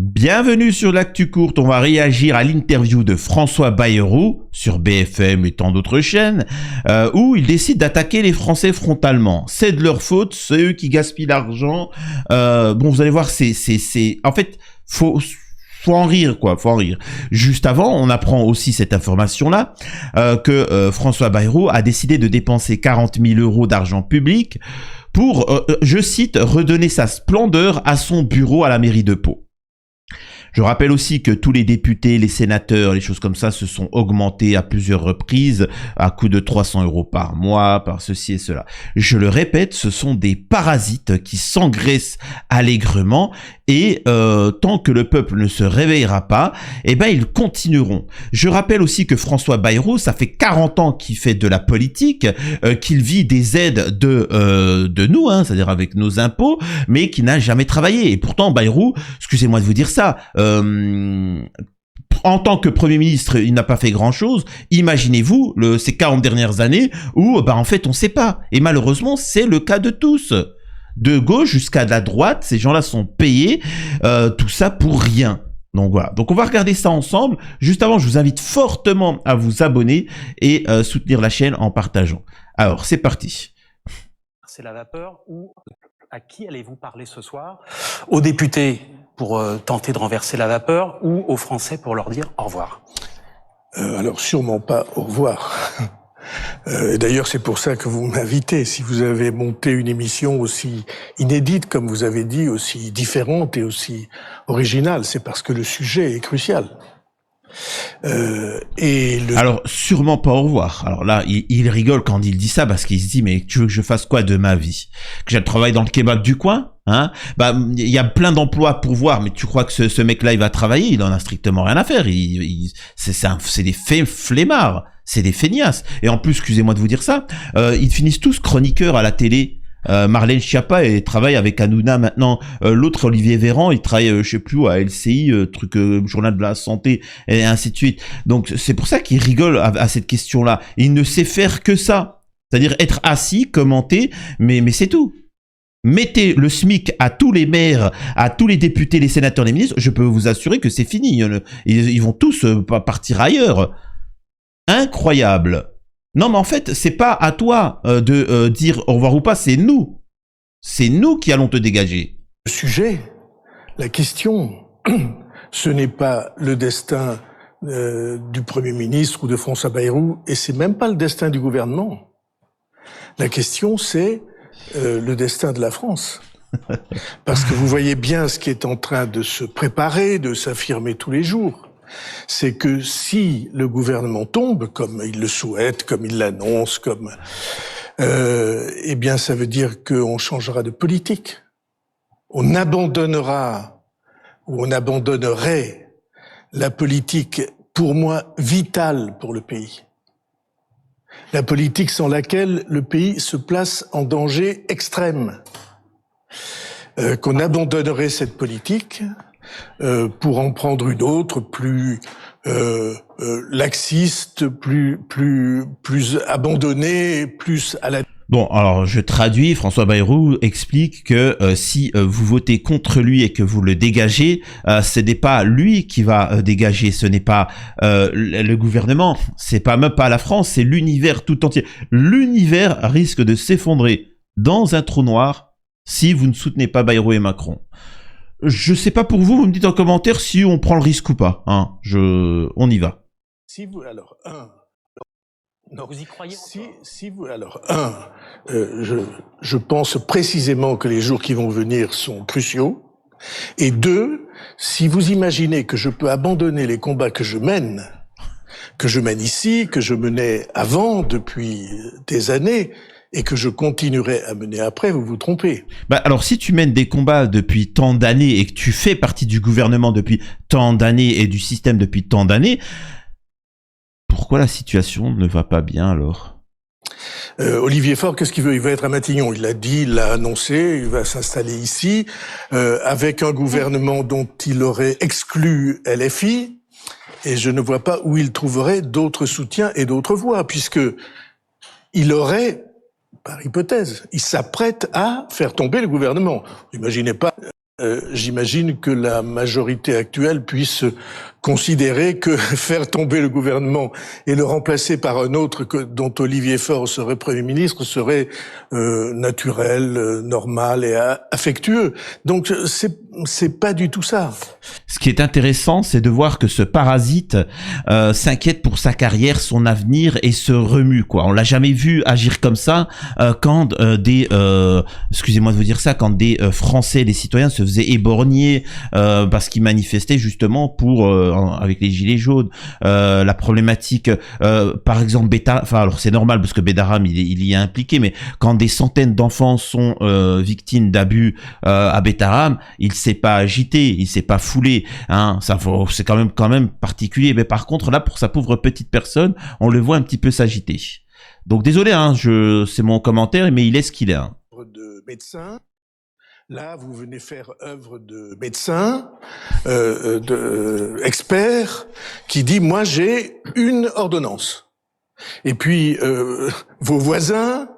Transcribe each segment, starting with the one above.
Bienvenue sur l'Actu Courte, on va réagir à l'interview de François Bayrou sur BFM et tant d'autres chaînes, où il décide d'attaquer les Français frontalement. C'est de leur faute, c'est eux qui gaspillent l'argent. Bon, vous allez voir, en fait, faut en rire, quoi, faut en rire. Juste avant, on apprend aussi cette information-là, que François Bayrou a décidé de dépenser 40 000 € d'argent public pour, je cite, redonner sa splendeur à son bureau à la mairie de Pau. Je rappelle aussi que tous les députés, les sénateurs, les choses comme ça se sont augmentés à plusieurs reprises à coût de 300 € par mois, par ceci et cela. Je le répète, ce sont des parasites qui s'engraissent allègrement et tant que le peuple ne se réveillera pas, eh ben ils continueront. Je rappelle aussi que François Bayrou, ça fait 40 ans qu'il fait de la politique, qu'il vit des aides de nous, hein, c'est-à-dire avec nos impôts, mais qui n'a jamais travaillé. Et pourtant, Bayrou, excusez-moi de vous dire ça, en tant que Premier ministre, il n'a pas fait grand-chose. Imaginez-vous ces 40 dernières années où, en fait, on ne sait pas. Et malheureusement, c'est le cas de tous. De gauche jusqu'à la droite, ces gens-là sont payés, tout ça pour rien. Donc voilà. Donc on va regarder ça ensemble. Juste avant, je vous invite fortement à vous abonner et soutenir la chaîne en partageant. Alors, c'est parti. C'est la vapeur ou à qui allez-vous parler ce soir? Aux députés pour tenter de renverser la vapeur ou aux Français pour leur dire au revoir? Alors sûrement pas au revoir. D'ailleurs, c'est pour ça que vous m'invitez. Si vous avez monté une émission aussi inédite, comme vous avez dit, aussi différente et aussi originale, c'est parce que le sujet est crucial. Alors, sûrement pas au revoir. Alors là, il rigole quand il dit ça parce qu'il se dit, mais tu veux que je fasse quoi de ma vie? Que je travaille dans le kebab du coin? Hein? Il y a plein d'emplois pour voir, mais tu crois que ce mec-là, il va travailler? Il en a strictement rien à faire. C'est des flemmards. C'est des feignasses. Et en plus, excusez-moi de vous dire ça, ils finissent tous chroniqueurs à la télé. Marlène Schiappa, elle travaille avec Hanouna maintenant. L'autre, Olivier Véran, il travaille, je sais plus où, à LCI, journal de la santé, et ainsi de suite. Donc, c'est pour ça qu'il rigole à cette question-là. Il ne sait faire que ça. C'est-à-dire être assis, commenter, mais c'est tout. Mettez le SMIC à tous les maires, à tous les députés, les sénateurs, les ministres, je peux vous assurer que c'est fini. Ils vont tous partir ailleurs. Incroyable. Non, mais en fait, c'est pas à toi de dire au revoir ou pas, c'est nous. C'est nous qui allons te dégager. Le sujet, la question, ce n'est pas le destin du Premier ministre ou de François Bayrou, et c'est même pas le destin du gouvernement. La question, c'est le destin de la France. Parce que vous voyez bien ce qui est en train de se préparer, de s'affirmer tous les jours. C'est que si le gouvernement tombe, comme il le souhaite, comme il l'annonce, eh bien, ça veut dire qu'on changera de politique. On abandonnera, ou on abandonnerait la politique, pour moi, vitale pour le pays. La politique sans laquelle le pays se place en danger extrême. Qu'on abandonnerait cette politique pour en prendre une autre plus laxiste, plus abandonnée, plus à la... Bon, alors je traduis, François Bayrou explique que si vous votez contre lui et que vous le dégagez, ce n'est pas lui qui va dégager, ce n'est pas le gouvernement, c'est pas même pas la France, c'est l'univers tout entier. L'univers risque de s'effondrer dans un trou noir si vous ne soutenez pas Bayrou et Macron. Je sais pas pour vous, vous me dites en commentaire si on prend le risque ou pas. Hein, on y va. Si vous, alors, non, vous y croyez? Si vous, alors, je pense précisément que les jours qui vont venir sont cruciaux. Et deux, si vous imaginez que je peux abandonner les combats que je mène ici, que je menais avant, depuis des années, et que je continuerai à mener après, vous vous trompez. Alors, si tu mènes des combats depuis tant d'années et que tu fais partie du gouvernement depuis tant d'années et du système depuis tant d'années, pourquoi la situation ne va pas bien alors? Olivier Faure, qu'est-ce qu'il veut? Il va être à Matignon. Il l'a dit, il l'a annoncé, il va s'installer ici, avec un gouvernement dont il aurait exclu LFI, et je ne vois pas où il trouverait d'autres soutiens et d'autres voix, puisque il aurait, par hypothèse, il s'apprête à faire tomber le gouvernement. Imaginez pas j'imagine que la majorité actuelle puisse considérer que faire tomber le gouvernement et le remplacer par un autre dont Olivier Faure serait Premier ministre serait naturel, normal et affectueux. Donc c'est pas du tout ça. Ce qui est intéressant, c'est de voir que ce parasite s'inquiète pour sa carrière, son avenir et se remue, quoi. On l'a jamais vu agir comme ça quand excusez-moi de vous dire ça, quand des Français, des citoyens se faisaient éborgner parce qu'ils manifestaient justement pour avec les gilets jaunes. La problématique, par exemple, alors c'est normal parce que Bédaram il y est impliqué, mais quand des centaines d'enfants sont victimes d'abus à Bédaram, il s'est pas agité, il s'est pas foulé, hein. C'est quand même particulier. Mais par contre là, pour sa pauvre petite personne, on le voit un petit peu s'agiter. Donc désolé, hein, c'est mon commentaire, mais il est ce qu'il est. Hein. De médecin. Là, vous venez faire œuvre de médecin, expert, qui dit, moi, j'ai une ordonnance. Et puis, vos voisins,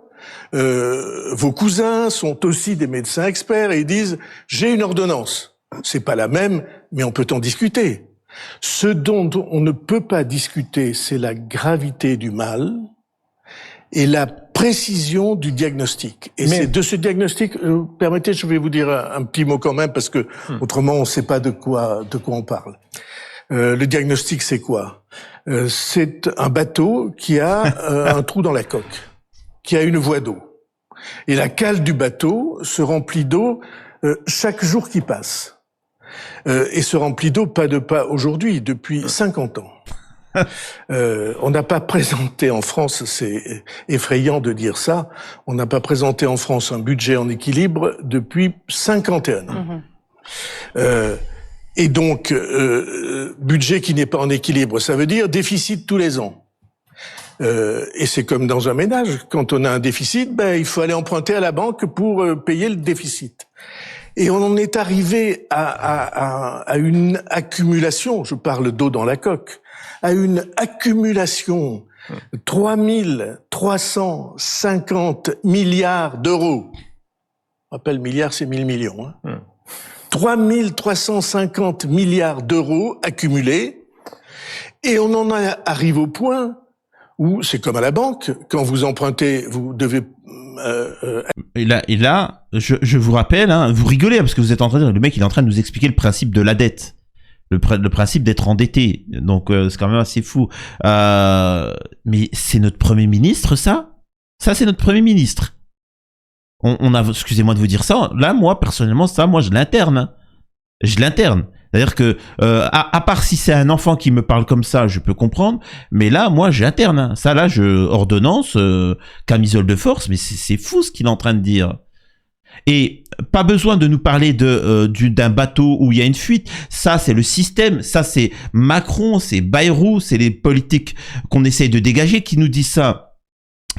vos cousins sont aussi des médecins experts et ils disent, j'ai une ordonnance. C'est pas la même, mais on peut en discuter. Ce dont on ne peut pas discuter, c'est la gravité du mal et la précision du diagnostic. Et c'est de ce diagnostic, permettez, je vais vous dire un petit mot quand même, parce que autrement on ne sait pas de quoi on parle. Le diagnostic, c'est quoi? C'est un bateau qui a un trou dans la coque, qui a une voie d'eau. Et la cale du bateau se remplit d'eau chaque jour qui passe. Et se remplit d'eau pas aujourd'hui, depuis 50 ans. On n'a pas présenté en France, c'est effrayant de dire ça, on n'a pas présenté en France un budget en équilibre depuis 51 ans. Et donc, budget qui n'est pas en équilibre, ça veut dire déficit tous les ans. Et c'est comme dans un ménage, quand on a un déficit, il faut aller emprunter à la banque pour payer le déficit. Et on en est arrivé à une accumulation, je parle d'eau dans la coque, à une accumulation 3350 milliards d'euros. Je rappelle, milliard, c'est 1000 millions. 3350 milliards d'euros accumulés. Et on en arrive au point où c'est comme à la banque. Quand vous empruntez, vous devez... Et là, je vous rappelle, hein, vous rigolez parce que vous êtes en train de dire, le mec il est en train de nous expliquer le principe de la dette. Le principe d'être endetté. Donc c'est quand même assez fou. Mais c'est notre Premier ministre, ça c'est notre Premier ministre. On a, excusez-moi de vous dire ça, là moi personnellement ça, moi je l'interne. C'est-à-dire que à part si c'est un enfant qui me parle comme ça, je peux comprendre, mais là moi j'interne. Ça là ordonnance, camisole de force, mais c'est fou ce qu'il est en train de dire. Et pas besoin de nous parler d'un bateau où il y a une fuite. Ça, c'est le système. Ça, c'est Macron, c'est Bayrou, c'est les politiques qu'on essaye de dégager qui nous disent ça.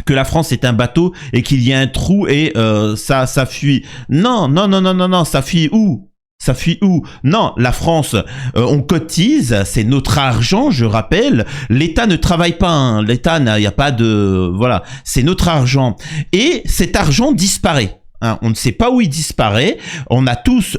Que la France est un bateau et qu'il y a un trou et ça fuit. Non, ça fuit où? Ça fuit où? Non, la France, on cotise, c'est notre argent, je rappelle. L'État ne travaille pas, hein. L'État, il n'y a pas de... Voilà, c'est notre argent. Et cet argent disparaît. Hein, on ne sait pas où il disparaît. On a tous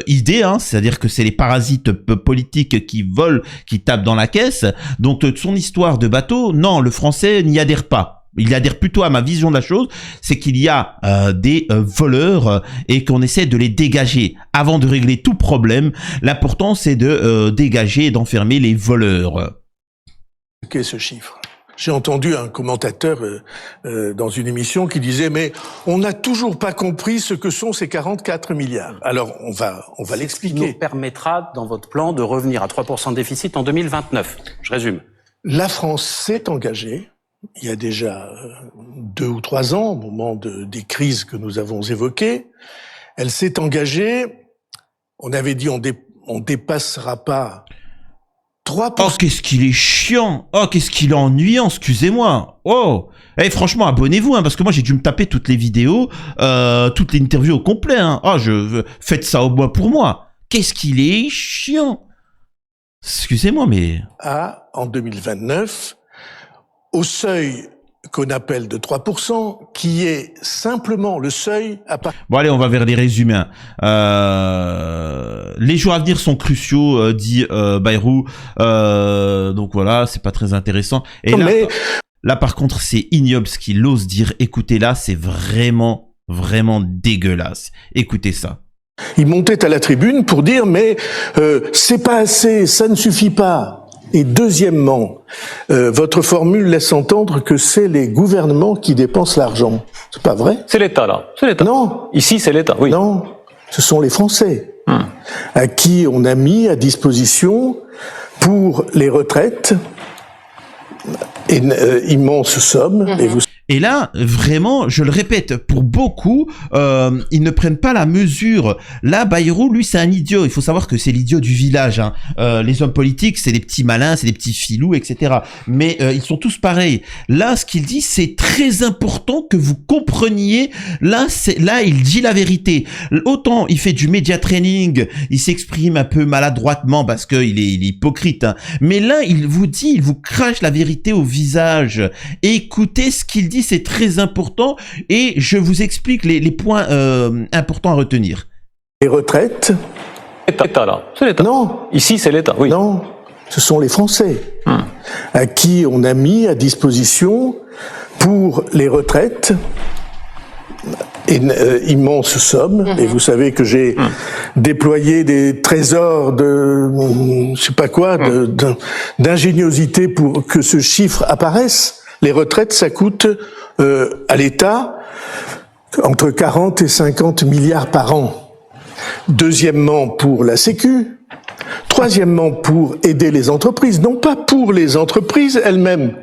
idée, hein, c'est-à-dire que c'est les parasites politiques qui volent, qui tapent dans la caisse. Donc son histoire de bateau, non, le Français n'y adhère pas. Il adhère plutôt à ma vision de la chose, c'est qu'il y a des voleurs et qu'on essaie de les dégager avant de régler tout problème. L'important, c'est de dégager et d'enfermer les voleurs. Qu'est ce chiffre? J'ai entendu un commentateur dans une émission qui disait « Mais on n'a toujours pas compris ce que sont ces 44 milliards. » Alors, on va l'expliquer. Ce qui nous permettra, dans votre plan, de revenir à 3% de déficit en 2029. Je résume. La France s'est engagée, il y a déjà 2 ou 3 ans, au moment des crises que nous avons évoquées. Elle s'est engagée, on avait dit on dépassera pas 3%. Oh, qu'est-ce qu'il est chiant. Oh, qu'est-ce qu'il est ennuyant, excusez-moi. Oh, franchement, abonnez-vous, hein, parce que moi, j'ai dû me taper toutes les vidéos, toutes les interviews au complet. Hein. Oh, faites ça au moins pour moi. Qu'est-ce qu'il est chiant. Excusez-moi, mais... En 2029, au seuil qu'on appelle de 3%, qui est simplement le seuil à partir... Bon allez, on va vers les résumés. Les jours à venir sont cruciaux, dit Bayrou. Donc voilà, c'est pas très intéressant. Et là par contre, c'est ignoble ce qu'il ose dire. Écoutez là, c'est vraiment dégueulasse. Écoutez ça. Il montait à la tribune pour dire mais c'est pas assez, ça ne suffit pas. Et deuxièmement, votre formule laisse entendre que c'est les gouvernements qui dépensent l'argent. C'est pas vrai? C'est l'État là. C'est l'État. Non. Ici c'est l'État. Oui. Non. Ce sont les Français à qui on a mis à disposition pour les retraites une immense somme. Et là, vraiment, je le répète, pour beaucoup, ils ne prennent pas la mesure. Là, Bayrou, lui, c'est un idiot. Il faut savoir que c'est l'idiot du village. Hein. Les hommes politiques, c'est des petits malins, c'est des petits filous, etc. Mais ils sont tous pareils. Là, ce qu'il dit, c'est très important que vous compreniez. Là, il dit la vérité. Autant il fait du media training, il s'exprime un peu maladroitement parce qu'il est hypocrite. Hein. Mais là, il vous dit, il vous crache la vérité au visage. Écoutez ce qu'il dit. C'est très important et je vous explique les points importants à retenir. Les retraites. L'État là. C'est l'État. Non. Ici c'est l'État. Oui. Non. Ce sont les Français à qui on a mis à disposition pour les retraites une immense somme. Et vous savez que j'ai déployé des trésors de je sais pas quoi, d'ingéniosité pour que ce chiffre apparaisse. Les retraites, ça coûte à l'État entre 40 et 50 milliards par an. Deuxièmement, pour la Sécu. Troisièmement, pour aider les entreprises. Non pas pour les entreprises elles-mêmes,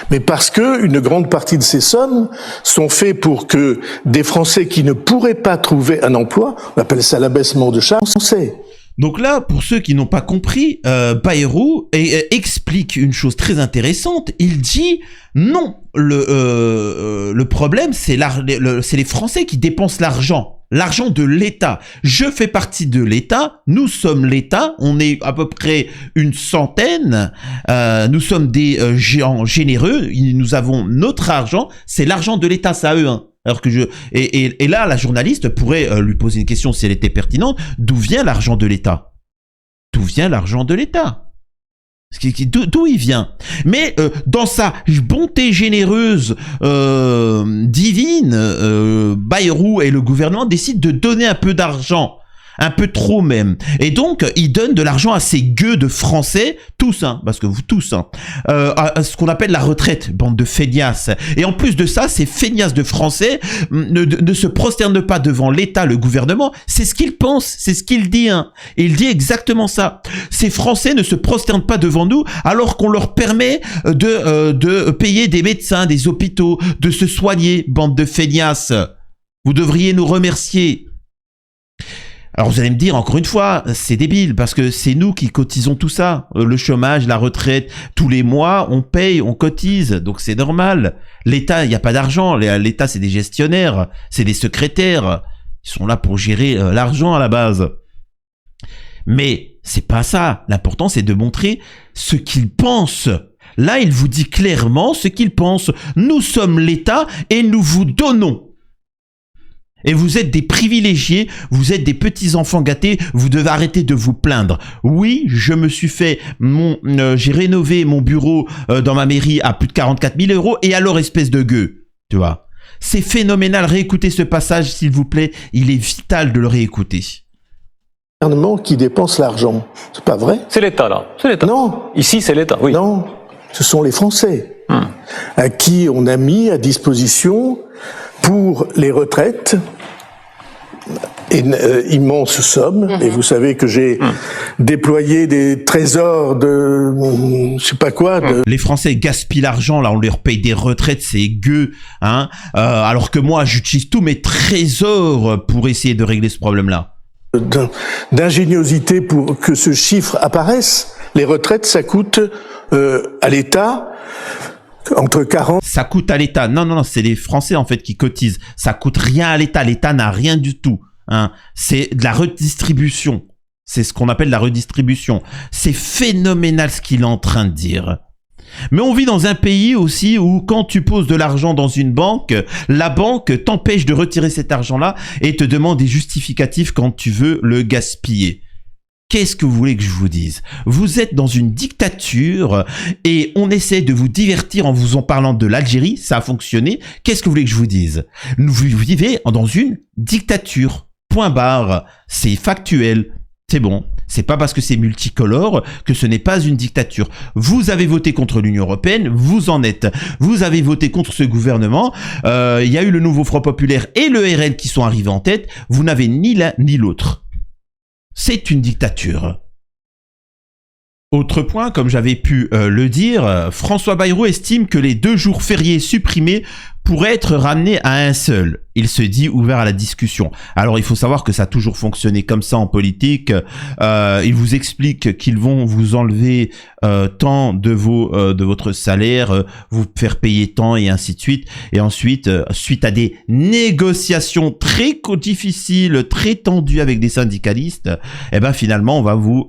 mais parce que une grande partie de ces sommes sont faites pour que des Français qui ne pourraient pas trouver un emploi, on appelle ça l'abaissement de charges, français. Donc là, pour ceux qui n'ont pas compris, Bayrou explique une chose très intéressante. Il dit non, le problème c'est les Français qui dépensent l'argent de l'État. Je fais partie de l'État, nous sommes l'État, on est à peu près une centaine, nous sommes des géants généreux, nous avons notre argent, c'est l'argent de l'État, c'est à eux, hein. Alors que et là, la journaliste pourrait lui poser une question si elle était pertinente. D'où vient l'argent de l'État? D'où vient l'argent de l'État? D'où il vient? Mais dans sa bonté généreuse divine, Bayrou et le gouvernement décident de donner un peu d'argent. Un peu trop même. Et donc, il donne de l'argent à ces gueux de Français, tous, hein, parce que vous tous, hein, à ce qu'on appelle la retraite, bande de feignasses. Et en plus de ça, ces feignasses de Français ne se prosternent pas devant l'État, le gouvernement. C'est ce qu'il pense, c'est ce qu'il dit. Hein. Et il dit exactement ça. Ces Français ne se prosternent pas devant nous, alors qu'on leur permet de payer des médecins, des hôpitaux, de se soigner, bande de feignasses. Vous devriez nous remercier. Alors vous allez me dire, encore une fois, c'est débile, parce que c'est nous qui cotisons tout ça. Le chômage, la retraite, tous les mois, on paye, on cotise, donc c'est normal. L'État, il n'y a pas d'argent. L'État, c'est des gestionnaires, c'est des secrétaires. Ils sont là pour gérer l'argent à la base. Mais c'est pas ça. L'important, c'est de montrer ce qu'ils pensent. Là, il vous dit clairement ce qu'il pense. Nous sommes l'État et nous vous donnons. Et vous êtes des privilégiés, vous êtes des petits enfants gâtés, vous devez arrêter de vous plaindre. Oui, je me suis fait j'ai rénové mon bureau dans ma mairie à plus de 44 000 €, et alors espèce de gueux, tu vois. C'est phénoménal, réécoutez ce passage s'il vous plaît, il est vital de le réécouter. Le gouvernement qui dépense l'argent, c'est pas vrai? C'est l'État là, c'est l'État. Non. Ici c'est l'État, oui. Non, ce sont les Français à qui on a mis à disposition pour les retraites une immense somme. Et vous savez que j'ai déployé des trésors de je sais pas quoi. Les Français gaspillent l'argent, là on leur paye des retraites, c'est gueux, hein. Alors que moi j'utilise tous mes trésors pour essayer de régler ce problème-là. D'ingéniosité pour que ce chiffre apparaisse. Les retraites, ça coûte à l'État entre 40... Ça coûte à l'État. Non, c'est les Français en fait qui cotisent. Ça coûte rien à l'État. L'État n'a rien du tout. Hein. C'est de la redistribution. C'est ce qu'on appelle la redistribution. C'est phénoménal ce qu'il est en train de dire. Mais on vit dans un pays aussi où quand tu poses de l'argent dans une banque, la banque t'empêche de retirer cet argent-là et te demande des justificatifs quand tu veux le gaspiller. Qu'est-ce que vous voulez que je vous dise? Vous êtes dans une dictature et on essaie de vous divertir en vous en parlant de l'Algérie, ça a fonctionné. Qu'est-ce que vous voulez que je vous dise? Vous vivez dans une dictature. Point barre. C'est factuel. C'est bon. C'est pas parce que c'est multicolore que ce n'est pas une dictature. Vous avez voté contre l'Union européenne, vous en êtes. Vous avez voté contre ce gouvernement. Il y a eu le nouveau Front populaire et le RN qui sont arrivés en tête. Vous n'avez ni l'un ni l'autre. C'est une dictature. Autre point, comme j'avais pu le dire, François Bayrou estime que les 2 jours fériés supprimés pourraient être ramenés à un seul. Il se dit ouvert à la discussion. Alors il faut savoir que ça a toujours fonctionné comme ça en politique. Il vous explique qu'ils vont vous enlever tant de votre salaire, vous faire payer tant et ainsi de suite. Et ensuite, suite à des négociations très difficiles, très tendues avec des syndicalistes, eh ben finalement on va vous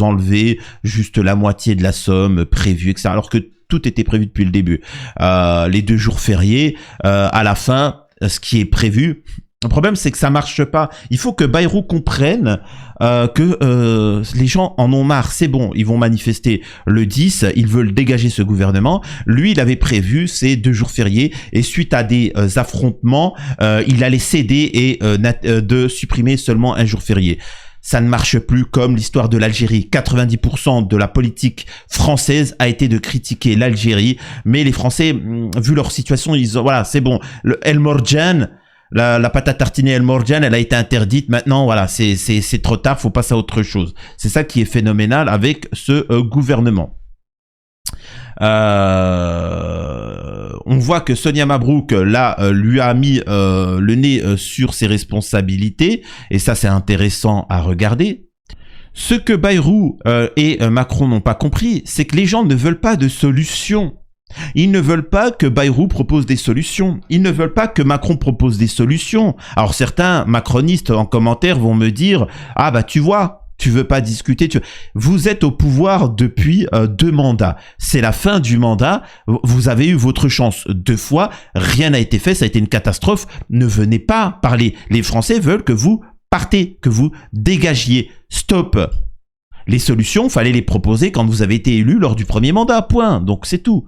enlever juste la moitié de la somme prévue, etc. Alors que tout était prévu depuis le début. Les 2 jours fériés, à la fin, ce qui est prévu. Le problème, c'est que ça marche pas. Il faut que Bayrou comprenne que les gens en ont marre. C'est bon, ils vont manifester le 10. Ils veulent dégager ce gouvernement. Lui, il avait prévu ces 2 jours fériés et suite à des affrontements, il allait céder et de supprimer seulement un jour férié. Ça ne marche plus comme l'histoire de l'Algérie. 90% de la politique française a été de critiquer l'Algérie, mais les Français, vu leur situation, ils ont, voilà, c'est bon. Le El Morjan, la pâte à tartiner El Morjan, elle a été interdite. Maintenant, voilà, c'est trop tard, faut passer à autre chose. C'est ça qui est phénoménal avec ce gouvernement. On voit que Sonia Mabrouk là lui a mis le nez sur ses responsabilités et ça c'est intéressant à regarder. Ce que Bayrou et Macron n'ont pas compris, c'est que les gens ne veulent pas de solutions. Ils ne veulent pas que Bayrou propose des solutions. Ils ne veulent pas que Macron propose des solutions. Alors certains macronistes en commentaire vont me dire « Ah bah tu vois ». Tu veux pas discuter, vous êtes au pouvoir depuis 2 mandats. C'est la fin du mandat. Vous avez eu votre chance 2 fois. Rien n'a été fait. Ça a été une catastrophe. Ne venez pas parler. Les Français veulent que vous partez, que vous dégagiez. Stop. Les solutions, fallait les proposer quand vous avez été élu lors du premier mandat. Point. Donc c'est tout.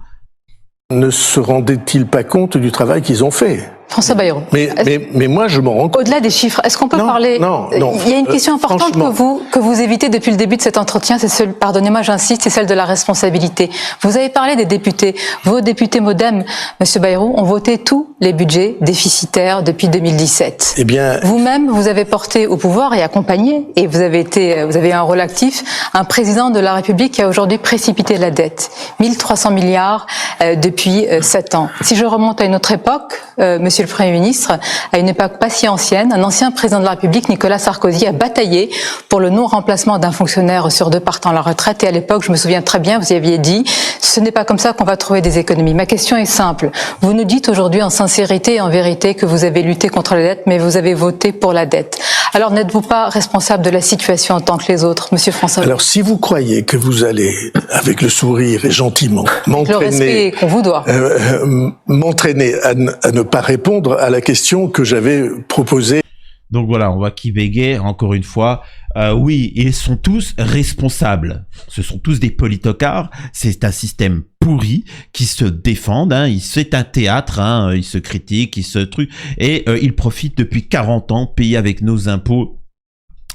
Ne se rendaient-ils pas compte du travail qu'ils ont fait ? François Bayrou. Mais moi, je m'en rends compte. Au-delà des chiffres, est-ce qu'on peut parler... Non. Il y a une question importante que vous évitez depuis le début de cet entretien, c'est celle, pardonnez-moi, j'insiste, c'est celle de la responsabilité. Vous avez parlé des députés. Vos députés MoDem, Monsieur Bayrou, ont voté tous les budgets déficitaires depuis 2017. Eh bien... Vous-même, vous avez porté au pouvoir et accompagné, et vous avez eu un rôle actif, un président de la République qui a aujourd'hui précipité la dette. 1300 milliards depuis 7 ans. Si je remonte à une autre époque, Monsieur le Premier ministre, à une époque pas si ancienne, un ancien président de la République, Nicolas Sarkozy, a bataillé pour le non-remplacement d'un fonctionnaire sur 2 partant à la retraite. Et à l'époque, je me souviens très bien, vous y aviez dit, ce n'est pas comme ça qu'on va trouver des économies. Ma question est simple. Vous nous dites aujourd'hui en sincérité et en vérité que vous avez lutté contre la dette, mais vous avez voté pour la dette. Alors n'êtes-vous pas responsable de la situation en tant que les autres, Monsieur François? Alors si vous croyez que vous allez, avec le sourire et gentiment, m'entraîner, qu'on vous doit, m'entraîner à ne pas répondre à la question que j'avais proposée. Donc voilà, on voit qui bégaye encore une fois. Oui, ils sont tous responsables. Ce sont tous des politocards. C'est un système pourri qui se défendent. C'est un théâtre. Ils se critiquent, ils se truquent. Et ils profitent depuis 40 ans, payés avec nos impôts.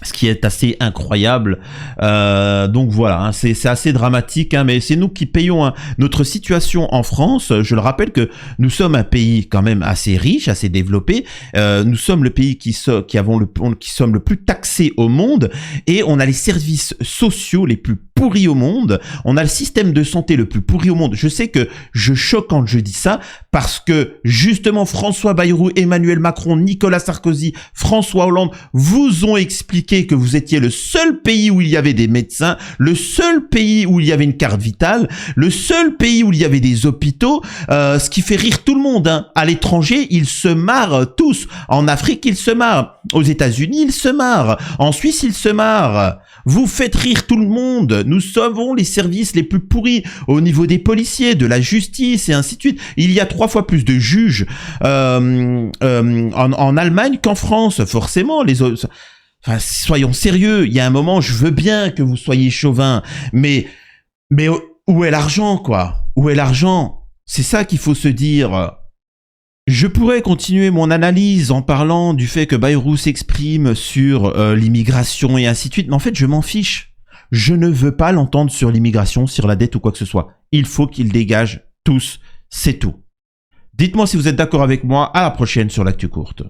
Ce qui est assez incroyable. Donc voilà, c'est assez dramatique, mais c'est nous qui payons notre situation en France. Je le rappelle que nous sommes un pays quand même assez riche, assez développé. Nous sommes le pays qui sommes le plus taxé au monde et on a les services sociaux les plus pourris au monde. On a le système de santé le plus pourri au monde. Je sais que je choque quand je dis ça parce que justement François Bayrou, Emmanuel Macron, Nicolas Sarkozy, François Hollande vous ont expliqué que vous étiez le seul pays où il y avait des médecins, le seul pays où il y avait une carte vitale, le seul pays où il y avait des hôpitaux, ce qui fait rire tout le monde. À l'étranger, ils se marrent tous. En Afrique, ils se marrent. Aux États-Unis, ils se marrent. En Suisse, ils se marrent. Vous faites rire tout le monde. Nous avons les services les plus pourris au niveau des policiers, de la justice et ainsi de suite. Il y a 3 fois plus de juges en Allemagne qu'en France. Forcément, les autres... Enfin, soyons sérieux. Il y a un moment, je veux bien que vous soyez chauvin, mais où est l'argent, quoi? Où est l'argent? C'est ça qu'il faut se dire. Je pourrais continuer mon analyse en parlant du fait que Bayrou s'exprime sur l'immigration et ainsi de suite, mais en fait, je m'en fiche. Je ne veux pas l'entendre sur l'immigration, sur la dette ou quoi que ce soit. Il faut qu'ils dégagent tous, c'est tout. Dites-moi si vous êtes d'accord avec moi. À la prochaine sur l'Actu Courte.